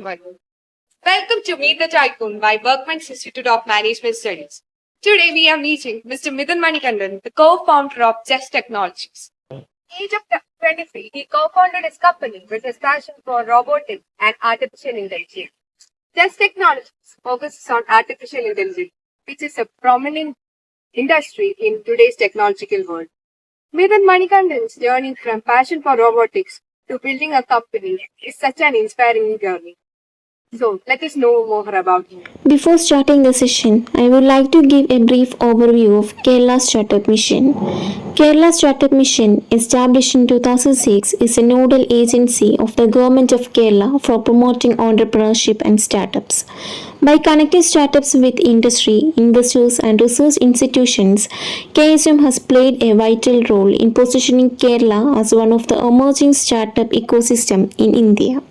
everyone. Welcome to Meet the Tycoon by Berkman's Institute of Management Studies. Today we are meeting Mr. Midhun Manikandan, the co-founder of JEZT Technologies. Age of 23, he co-founded his company with his passion for robotics and artificial intelligence. JEZT Technologies focuses on artificial intelligence, which is a prominent industry in today's technological world. Midhun Manikandan's journey from passion for robotics to building a company is such an inspiring journey. So, let us know more about him. Before starting the session, I would like to give a brief overview of Kerala Startup Mission. Kerala Startup Mission, established in 2006, is a nodal agency of the Government of Kerala for promoting entrepreneurship and startups. By connecting startups with industry, investors, and research institutions, KSM has played a vital role in positioning Kerala as one of the emerging startup ecosystem in India.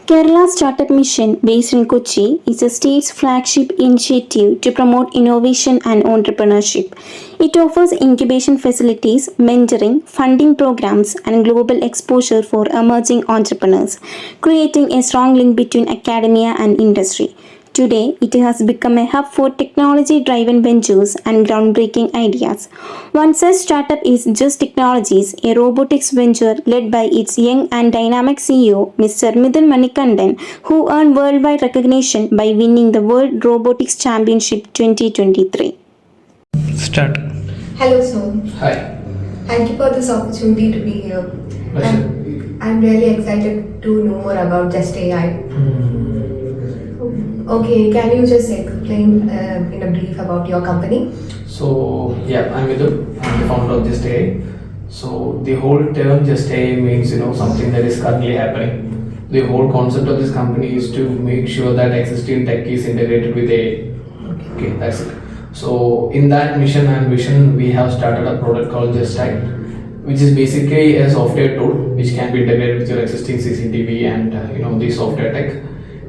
Kerala Startup Mission, based in Kochi, is the state's flagship initiative to promote innovation and entrepreneurship. It offers incubation facilities, mentoring, funding programs, and global exposure for emerging entrepreneurs, creating a strong link between academia and industry. Today, it has become a hub for technology-driven ventures and groundbreaking ideas. One such startup is JEZT Technologies, a robotics venture led by its young and dynamic CEO, Mr. Midhun Manikandan, who earned worldwide recognition by winning the World Robotics Championship 2023. Start. Hello, sir. Hi. Thank you for this opportunity to be here. I'm really excited to know more about JEZT AI. Okay, can you just explain in a brief about your company? So yeah, I'm Midhun. I'm the founder of JEZT AI. So the whole term JEZT AI means something that is currently happening. The whole concept of this company is to make sure that existing tech is integrated with AI. Okay, that's it. So in that mission and vision, we have started a product called JEZT AI, which is basically a software tool which can be integrated with your existing CCTV and the software tech.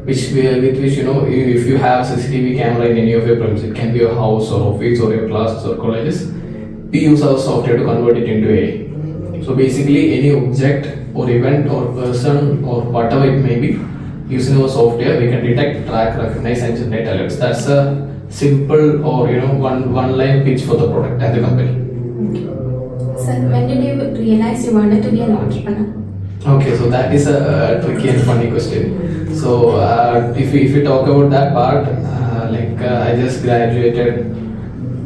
With which if you have CCTV camera in any of your premises, it can be your house or office or your classes or colleges, we use our software to convert it into AI. So basically any object or event or person or whatever it may be, using our software we can detect, track, recognize and generate alerts. That's a simple or one line pitch for the product and the company. Sir, when did you realize you wanted to be an entrepreneur? Okay, so that is a tricky and funny question. So if we talk about that part, I just graduated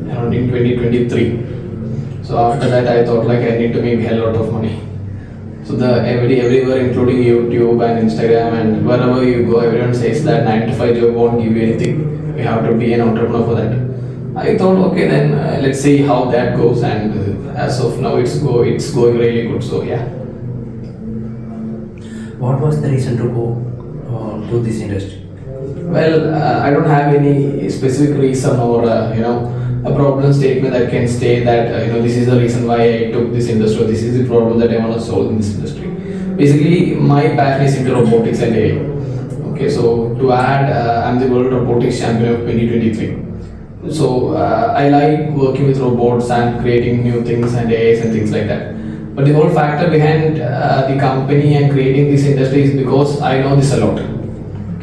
around in 2023. So after that I thought I need to make a lot of money. So everywhere including YouTube and Instagram and wherever you go, everyone says that 9 to 5 job won't give you anything. You have to be an entrepreneur for that. I thought okay then let's see how that goes, and as of now it's going really good. So yeah. What was the reason to go to this industry? Well, I don't have any specific reason or a problem statement that can state that this is the reason why I took this industry. This is the problem that I want to solve in this industry. Basically, my passion is into robotics and AI. Okay, so to add, I'm the World Robotics Champion of 2023. So I like working with robots and creating new things and AIs and things like that. But the whole factor behind the company and creating this industry is because I know this a lot.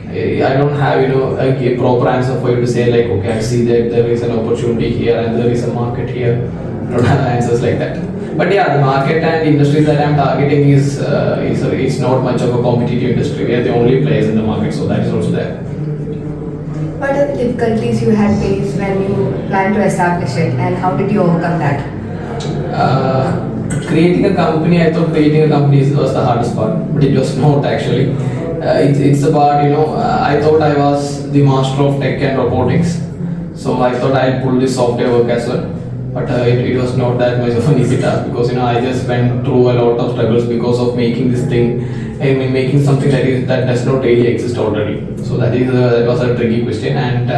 I don't have a proper answer for you to say okay, I see that there is an opportunity here and there is a market here. I don't have answers like that. But yeah, the market and industry that I'm targeting is not much of a competitive industry. We are the only players in the market, so that is also there. What are the difficulties you had faced when you planned to establish it, and how did you overcome that? Creating a company, I thought creating a company was the hardest part, but it was not actually. It's about, I thought I was the master of tech and robotics, so I thought I'd pull this software work as well. But it was not that much of an easy task because I just went through a lot of struggles because of making this thing. I mean, making something that does not really exist already. So that was a tricky question. And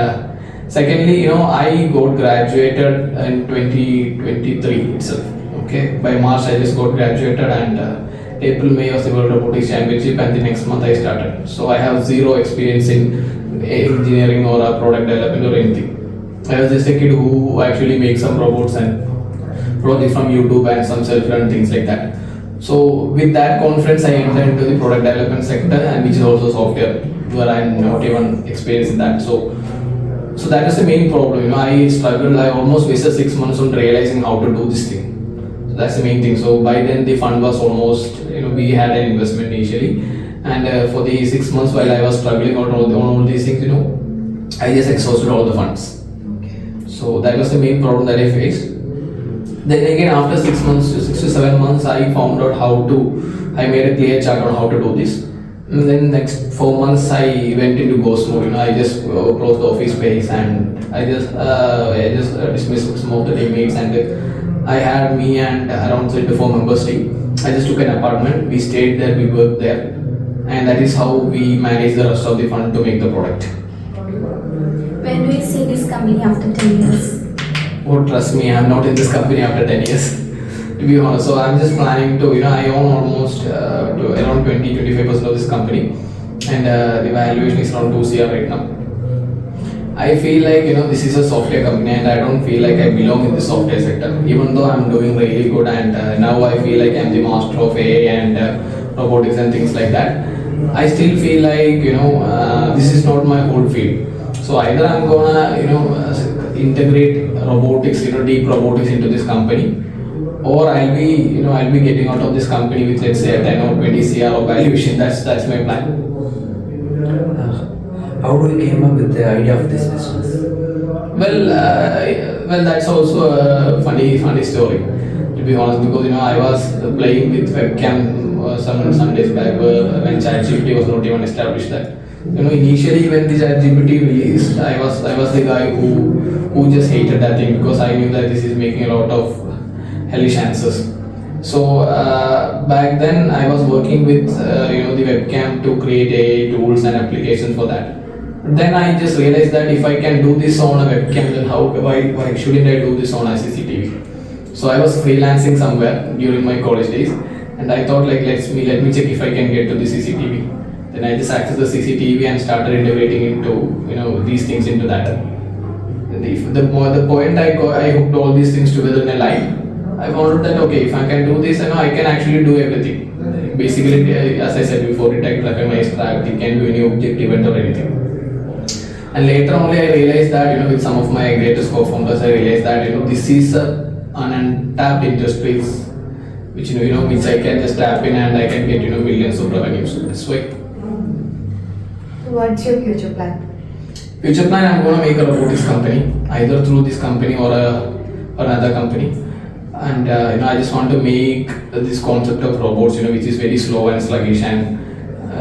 secondly, I got graduated in 2023 itself. Okay, by March I just got graduated, and April, May was the World Robotics Championship, and the next month I started. So I have zero experience in engineering or product development or anything. I was just a kid who actually makes some robots and projects from YouTube and some self-learned things like that. So with that confidence, I entered into the product development sector, and which is also software, where I'm not even experienced in that. So that is the main problem. I struggled. I almost wasted 6 months on realizing how to do this thing. So that's the main thing. So by then the fund was almost, we had an investment initially, and for the 6 months while I was struggling on all these things, I just exhausted all the funds. So that was the main problem that I faced. Then again, after 6 months, 6 to 7 months, I found out I made a clear chart on how to do this. And then next 4 months, I went into ghost mode. I just closed the office space, and I just dismissed some of the teammates, and I had me and around 3 to 4 members team. I just took an apartment. We stayed there, we worked there, and that is how we managed the rest of the fund to make the product. When do you see this company after 10 years? Oh, trust me, I'm not in this company after 10 years. To be honest, so I'm just planning to, I own almost around 20-25% of this company, and the valuation is around 2 CR right now. I feel like, this is a software company, and I don't feel like I belong in the software sector, even though I'm doing really good, and now I feel like I'm the master of AI and robotics and things like that. I still feel like, this is not my whole field. So either I'm gonna, integrate robotics, deep robotics into this company, or I'll be getting out of this company with, let's say, a 10 or 20 CR of valuation. That's my plan. How do you came up with the idea of this business? Well, that's also a funny story, to be honest, because I was playing with webcam some days back when ChatGPT was not even established. That initially when the ChatGPT released, I was the guy who just hated that thing, because I knew that this is making a lot of hellish answers. So back then I was working with the webcam to create AI tools and applications for that. Then I just realized that if I can do this on a webcam, then why shouldn't I do this on a CCTV? So I was freelancing somewhere during my college days, and I thought, like, let me check if I can get to the CCTV. Then I just accessed the CCTV and started integrating into these things into that. The point I hooked all these things together in a line. I found that, okay, if I can do this, I can actually do everything. Basically, as I said before, detect, recognize, track, it can do any object, event or anything. And later only I realized that, with some of my greatest co-founders, I realized that, this is an untapped industry, which, which I can just tap in and I can get, millions of revenues. So that's why. What's your future plan? Future plan, I'm going to make a robotics company, either through this company or another company. And I just want to make this concept of robots, which is very slow and sluggish, and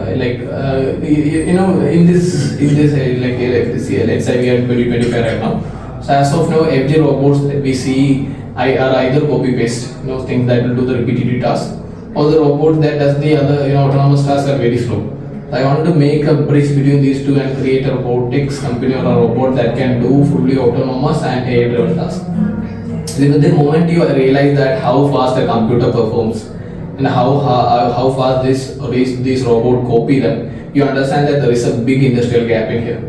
in this this year, let's say we are in 2025 right now. So as of now, every robots that we see are either copy paste, things that will do the repetitive tasks, or the robot that does the other autonomous tasks are very slow. I want to make a bridge between these two and create a robotics company or a robot that can do fully autonomous and AI-driven tasks. The moment you realize that how fast a computer performs and how fast this robot copy them, you understand that there is a big industrial gap in here.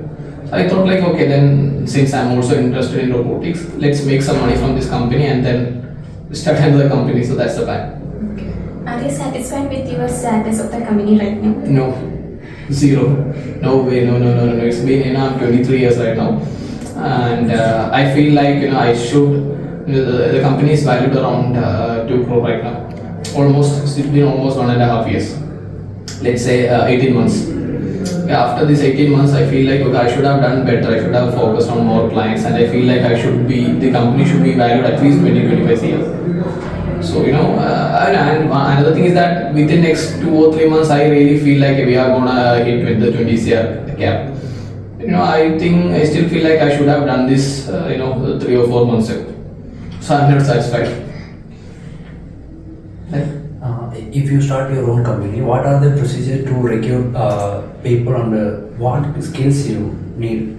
So I thought, like, okay, then since I'm also interested in robotics, let's make some money from this company and then start another company. So that's the plan. Are you satisfied with your status of the company right now? No, zero. No way, no. It's been, I'm 23 years right now, and I feel like I should. The company is valued around 2 crore right now. It's been almost 1.5 years. Let's say 18 months. After these 18 months, I feel like, okay, I should have done better. I should have focused on more clients, and I feel like the company should be valued at least 20-25 years. So and another thing is that within next 2 or 3 months, I really feel like we are gonna hit with the 20 CR cap. I still feel like I should have done this 3 or 4 months ago. So I'm not satisfied. If you start your own company, what are the procedures to recruit people and what skills you need?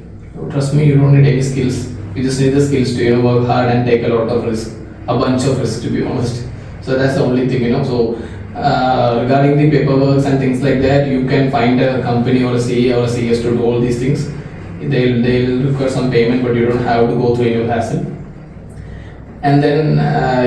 Trust me, you don't need any skills. You just need the skills to work hard and take a lot of risk, a bunch of risk, to be honest. So that's the only thing. So Regarding the paperwork and things like that, you can find a company or a CA or a CS to do all these things. They'll require some payment, but you don't have to go through any hassle. And then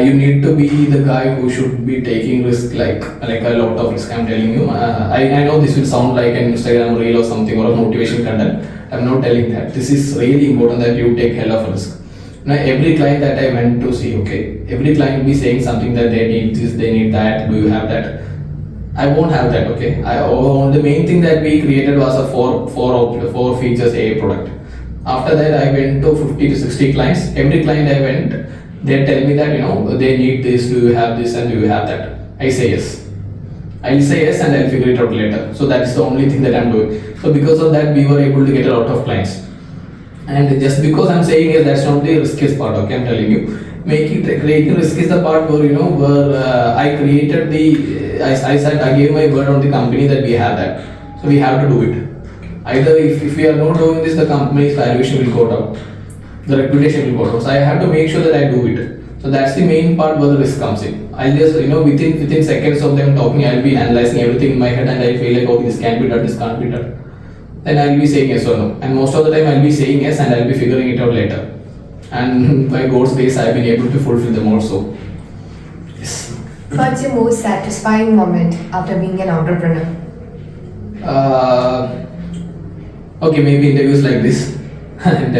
you need to be the guy who should be taking risk, like a lot of risk. I'm telling you. I know this will sound like an Instagram reel or something or a motivation content. I'm not telling that. This is really important that you take hell of a risk. Now, every client that I went to see, okay, every client will be saying something that they need this, they need that. Do you have that? I won't have that. Okay. The main thing that we created was a four features AI product. After that, I went to 50 to 60 clients. Every client I went, they tell me that they need this. Do you have this and do you have that? I say yes. I'll say yes and I'll figure it out later. So that's the only thing that I'm doing. So because of that, we were able to get a lot of clients. And just because I'm saying yes, that's not the riskiest part. Okay, I'm telling you, creating risk is the part where I created I said I gave my word on the company that we have that. So we have to do it. Either if we are not doing this, the company's valuation will go down, the reputation will go down. So I have to make sure that I do it. So that's the main part where the risk comes in. I'll just within seconds of them talking, I'll be analyzing everything in my head and I feel like, okay, this can be done, this can't be done. Then I'll be saying yes or no. And most of the time I'll be saying yes and I'll be figuring it out later. And by God's grace, I've been able to fulfill them also. Yes. What's your most satisfying moment after being an entrepreneur? Okay, maybe interviews like this. And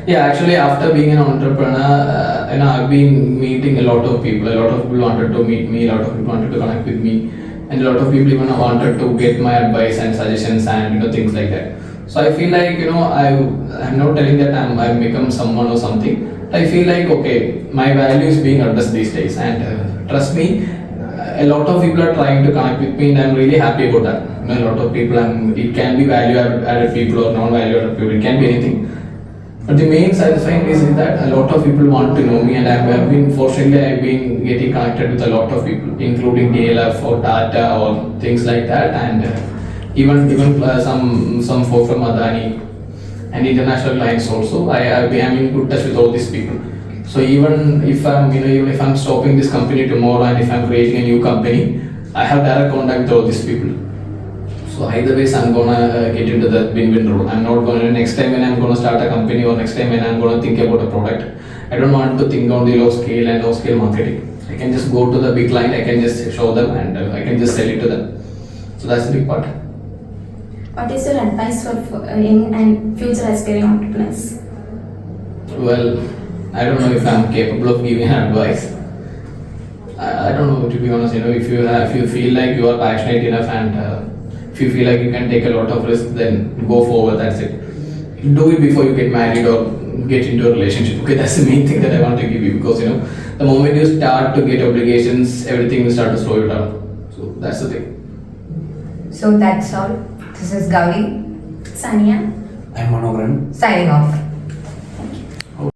actually, after being an entrepreneur, I've been meeting a lot of people. A lot of people wanted to meet me. A lot of people wanted to connect with me, and a lot of people even wanted to get my advice and suggestions and things like that. So I feel like I'm not telling that I've become someone or something. I feel like okay, my value is being addressed these days, and trust me, a lot of people are trying to connect with me, and I'm really happy about that. A lot of people, it can be value added people or non-value added people. It can be anything. But the main satisfying is that a lot of people want to know me, and I've been getting connected with a lot of people, including DLF or Tata or things like that, and even some folk from Adani and international clients also. I'm in good touch with all these people. So even if I'm stopping this company tomorrow and if I'm creating a new company, I have direct contact with all these people. So either ways, I'm gonna get into the win-win role. I'm not gonna next time when I'm gonna start a company or next time when I'm gonna think about a product, I don't want to think on the low scale marketing. I can just go to the big client, I can just show them and I can just sell it to them. So that's the big part. What is your advice for young and future aspiring entrepreneurs? Well, I don't know if I'm capable of giving advice. I don't know, to be honest. If you feel like you are passionate enough and if you feel like you can take a lot of risk, then go forward. That's it. Do it before you get married or get into a relationship. Okay, that's the main thing that I want to give you, because the moment you start to get obligations, everything will start to slow you down. So that's the thing. So that's all. This is Gouri Sania. I'm Manoharan. signing off.